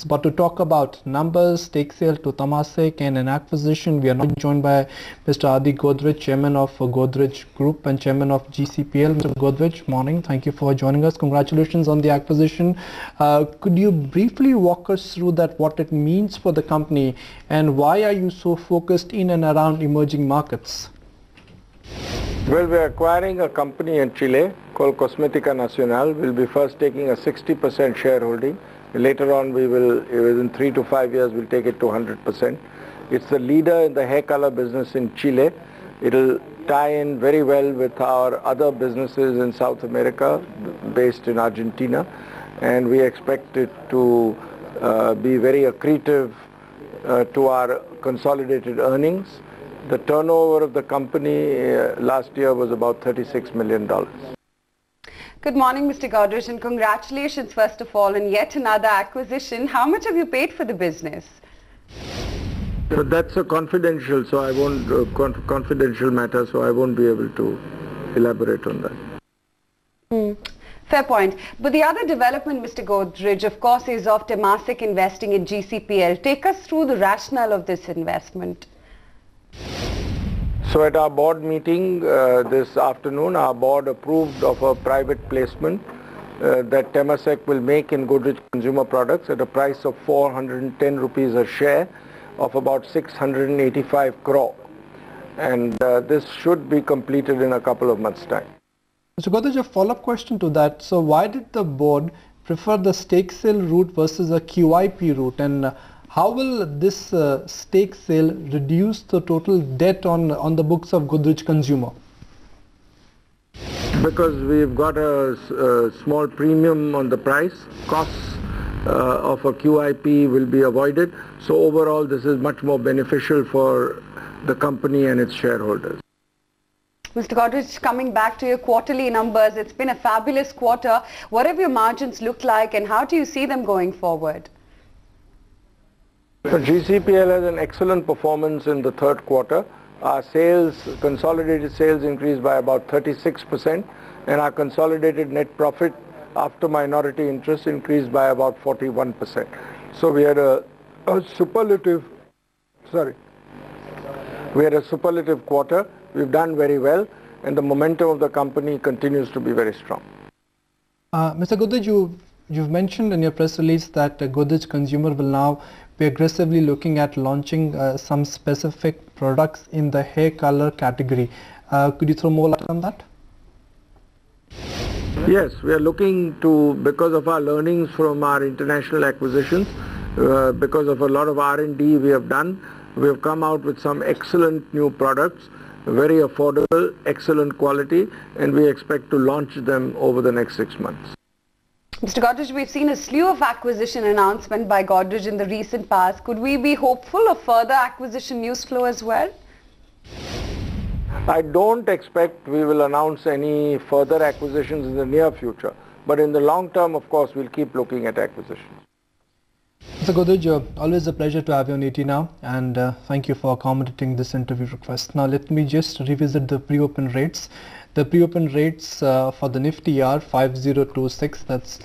But to talk about numbers, stake sale to Temasek and an acquisition, we are now joined by Mr. Adi Godrej, Chairman of Godrej Group and Chairman of GCPL. Mr. Godrej, morning. Thank you for joining us. Congratulations on the acquisition. Could you briefly walk us through that, what it means for the company, and why are you so focused in and around emerging markets? Well, we are acquiring a company in Chile called Cosmética Nacional. We'll be first taking a 60% shareholding. Later on, we will, within 3 to 5 years, we'll take it to 100%. It's the leader in the hair color business in Chile. It'll tie in very well with our other businesses in South America, based in Argentina, and we expect it to be very accretive to our consolidated earnings. The turnover of the company last year was about $36 million. Good morning, Mr. Godrej, and congratulations first of all on yet another acquisition. How much have you paid for the business? But that's a confidential, so I won't confidential matter, so I won't be able to elaborate on that. Fair point. But the other development, Mr. Godrej, of course, is of Temasek investing in GCPL. Take us through the rationale of this investment. So at our board meeting this afternoon, our board approved of a private placement that Temasek will make in Godrej Consumer Products at a price of 410 rupees a share of about 685 crore. And this should be completed in a couple of months' time. Mr. Godrej, a follow-up question to that. So why did the board prefer the stake sale route versus a QIP route? And how will this stake sale reduce the total debt on the books of Godrej Consumer? Because we've got a small premium on the price, costs of a QIP will be avoided. So overall, this is much more beneficial for the company and its shareholders. Mr. Godrej, coming back to your quarterly numbers, it's been a fabulous quarter. What have your margins looked like and how do you see them going forward? So GCPL has an excellent performance in the third quarter. Our sales, consolidated sales increased by about 36%, and our consolidated net profit after minority interest increased by about 41%. So we had a superlative quarter. We've done very well, and the momentum of the company continues to be very strong. Mr. Godrej, you've mentioned in your press release that Godrej Consumer will now be aggressively looking at launching some specific products in the hair color category. Could you throw more light on that? Yes, we are looking to, because of our learnings from our international acquisitions, because of a lot of R&D we have done, we have come out with some excellent new products, very affordable, excellent quality, and we expect to launch them over the next 6 months. Mr. Godrej, we've seen a slew of acquisition announcement by Godrej in the recent past. Could we be hopeful of further acquisition news flow as well? I don't expect we will announce any further acquisitions in the near future. But in the long term, of course, we'll keep looking at acquisitions. Mr. Godrej, always a pleasure to have you on ET Now, and thank you for accommodating this interview request. Now let me just revisit the pre-open rates. The pre-open rates for the Nifty are 5026, that's